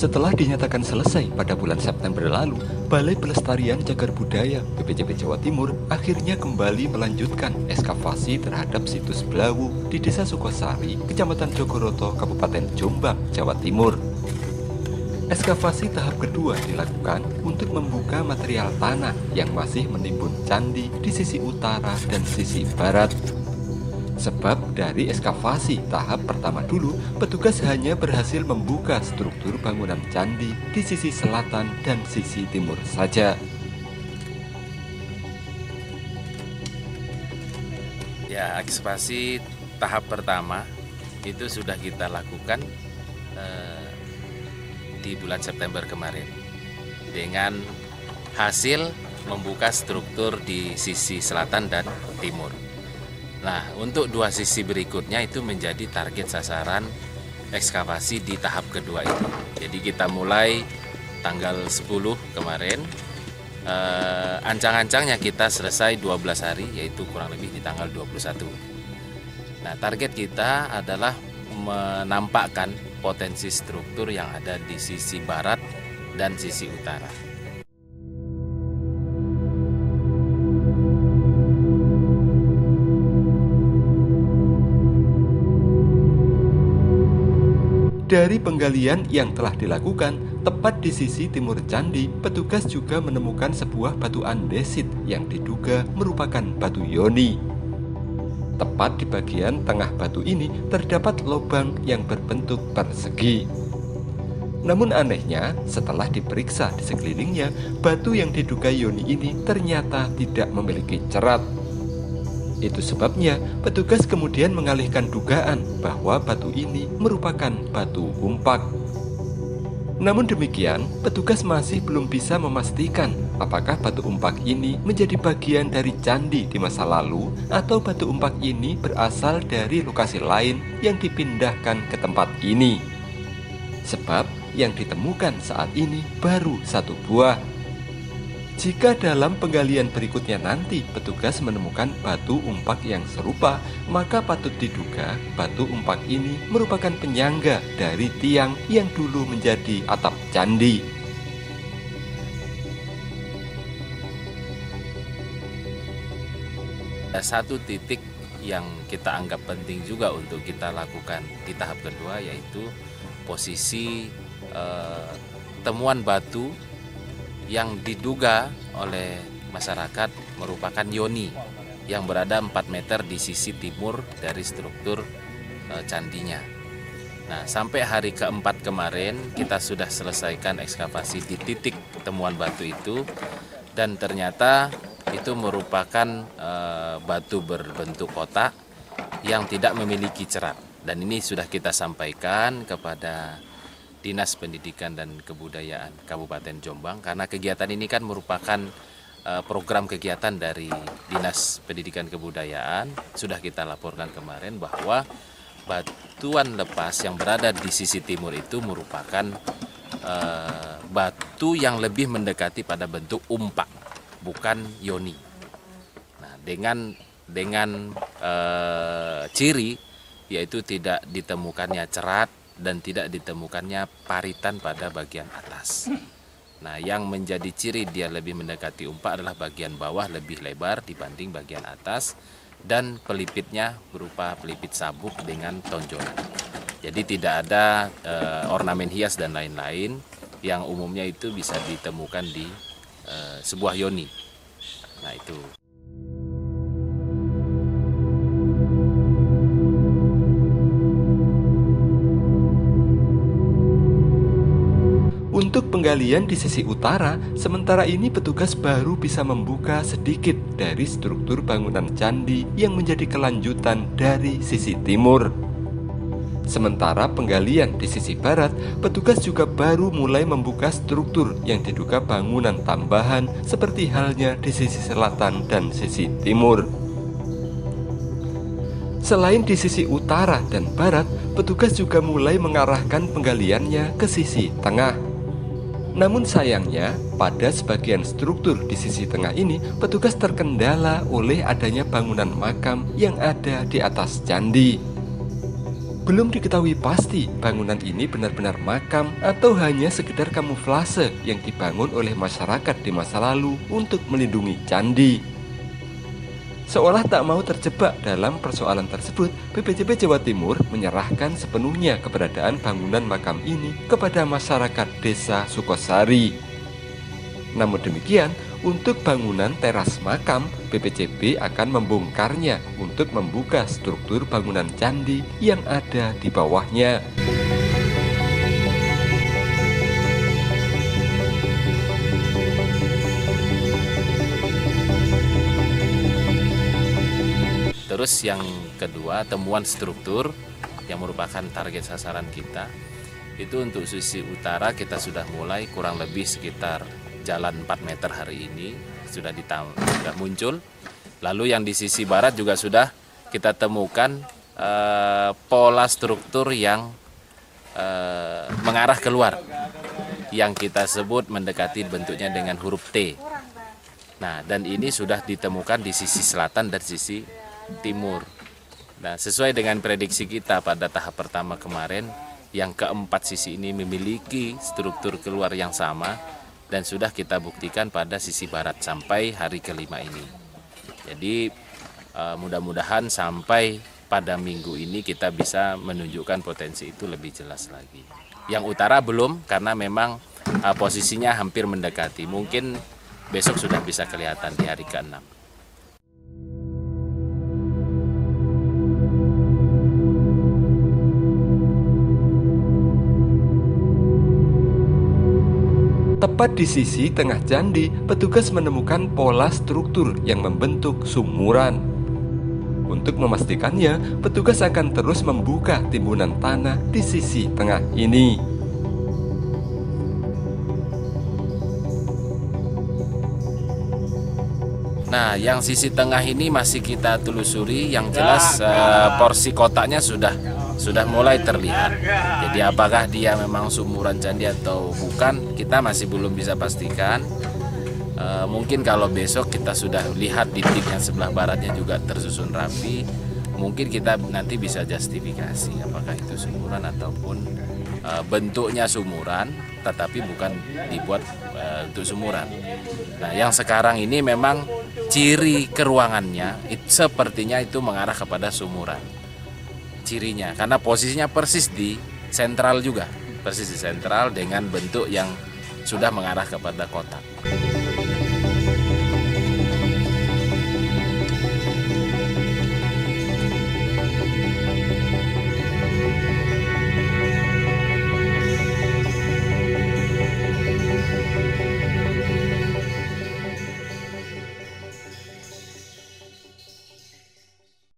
Setelah dinyatakan selesai pada bulan September lalu, Balai Pelestarian Cagar Budaya BPCB Jawa Timur akhirnya kembali melanjutkan ekskavasi terhadap situs Blawu di Desa Sukosari, Kecamatan Jogoroto, Kabupaten Jombang, Jawa Timur. Ekskavasi tahap kedua dilakukan untuk membuka material tanah yang masih menimbun candi di sisi utara dan sisi barat. Sebab dari ekskavasi tahap pertama dulu, petugas hanya berhasil membuka struktur bangunan candi di sisi selatan dan sisi timur saja. Ya, ekskavasi tahap pertama itu sudah kita lakukan di bulan September kemarin dengan hasil membuka struktur di sisi selatan dan timur. Nah, untuk dua sisi berikutnya itu menjadi target sasaran ekskavasi di tahap kedua itu. Jadi kita mulai tanggal 10 kemarin, ancang-ancangnya kita selesai 12 hari, yaitu kurang lebih di tanggal 21. Nah, target kita adalah menampakkan potensi struktur yang ada di sisi barat dan sisi utara. Dari penggalian yang telah dilakukan, tepat di sisi timur candi, petugas juga menemukan sebuah batu andesit yang diduga merupakan batu yoni. Tepat di bagian tengah batu ini terdapat lubang yang berbentuk persegi. Namun anehnya, setelah diperiksa di sekelilingnya, batu yang diduga yoni ini ternyata tidak memiliki cerat. Itu sebabnya petugas kemudian mengalihkan dugaan bahwa batu ini merupakan batu umpak. Namun demikian, petugas masih belum bisa memastikan apakah batu umpak ini menjadi bagian dari candi di masa lalu atau batu umpak ini berasal dari lokasi lain yang dipindahkan ke tempat ini. Sebab yang ditemukan saat ini baru satu buah. Jika dalam penggalian berikutnya nanti petugas menemukan batu umpak yang serupa, maka patut diduga batu umpak ini merupakan penyangga dari tiang yang dulu menjadi atap candi. Satu titik yang kita anggap penting juga untuk kita lakukan di tahap kedua, yaitu posisi temuan batu yang diduga oleh masyarakat merupakan yoni yang berada 4 meter di sisi timur dari struktur candinya. Nah, sampai hari keempat kemarin kita sudah selesaikan ekskavasi di titik temuan batu itu, dan ternyata itu merupakan batu berbentuk kotak yang tidak memiliki cerat, dan ini sudah kita sampaikan kepada Dinas Pendidikan dan Kebudayaan Kabupaten Jombang, karena kegiatan ini kan merupakan program kegiatan dari Dinas Pendidikan Kebudayaan. Sudah kita laporkan kemarin bahwa batuan lepas yang berada di sisi timur itu merupakan batu yang lebih mendekati pada bentuk umpak, bukan yoni. Nah, dengan ciri yaitu tidak ditemukannya cerat dan tidak ditemukannya paritan pada bagian atas. Nah, yang menjadi ciri dia lebih mendekati umpak adalah bagian bawah lebih lebar dibanding bagian atas, dan pelipitnya berupa pelipit sabuk dengan tonjolan. Jadi tidak ada ornamen hias dan lain-lain yang umumnya itu bisa ditemukan di sebuah yoni. Nah, itu. Untuk penggalian di sisi utara, sementara ini petugas baru bisa membuka sedikit dari struktur bangunan candi yang menjadi kelanjutan dari sisi timur. Sementara penggalian di sisi barat, petugas juga baru mulai membuka struktur yang diduga bangunan tambahan seperti halnya di sisi selatan dan sisi timur. Selain di sisi utara dan barat, petugas juga mulai mengarahkan penggaliannya ke sisi tengah. Namun sayangnya, pada sebagian struktur di sisi tengah ini, petugas terkendala oleh adanya bangunan makam yang ada di atas candi. Belum diketahui pasti bangunan ini benar-benar makam atau hanya sekedar kamuflase yang dibangun oleh masyarakat di masa lalu untuk melindungi candi. Seolah tak mau terjebak dalam persoalan tersebut, BPJP Jawa Timur menyerahkan sepenuhnya keberadaan bangunan makam ini kepada masyarakat Desa Sukosari. Namun demikian, untuk bangunan teras makam, BPJP akan membongkarnya untuk membuka struktur bangunan candi yang ada di bawahnya. Terus yang kedua, temuan struktur yang merupakan target sasaran kita. Itu untuk sisi utara kita sudah mulai kurang lebih sekitar jalan 4 meter hari ini sudah muncul. Lalu yang di sisi barat juga sudah kita temukan pola struktur yang mengarah keluar, yang kita sebut mendekati bentuknya dengan huruf T. Nah, dan ini sudah ditemukan di sisi selatan dan sisi timur. Nah, sesuai dengan prediksi kita pada tahap pertama kemarin, yang keempat sisi ini memiliki struktur keluar yang sama dan sudah kita buktikan pada sisi barat sampai hari kelima ini. Jadi mudah-mudahan sampai pada minggu ini kita bisa menunjukkan potensi itu lebih jelas lagi. Yang utara belum, karena memang posisinya hampir mendekati. Mungkin besok sudah bisa kelihatan di hari ke-6. Tepat di sisi tengah candi, petugas menemukan pola struktur yang membentuk sumuran. Untuk memastikannya, petugas akan terus membuka timbunan tanah di sisi tengah ini. Nah, yang sisi tengah ini masih kita telusuri. Yang jelas porsi kotaknya sudah mulai terlihat. Jadi apakah dia memang sumuran candi atau bukan, kita masih belum bisa pastikan. Mungkin kalau besok kita sudah lihat dinding yang sebelah baratnya juga tersusun rapi, mungkin kita nanti bisa justifikasi apakah itu sumuran ataupun bentuknya sumuran tetapi bukan dibuat untuk sumuran. Nah, yang sekarang ini memang ciri keruangannya sepertinya itu mengarah kepada sumuran. Cirinya karena posisinya persis di sentral juga, persis di sentral dengan bentuk yang sudah mengarah kepada kotak.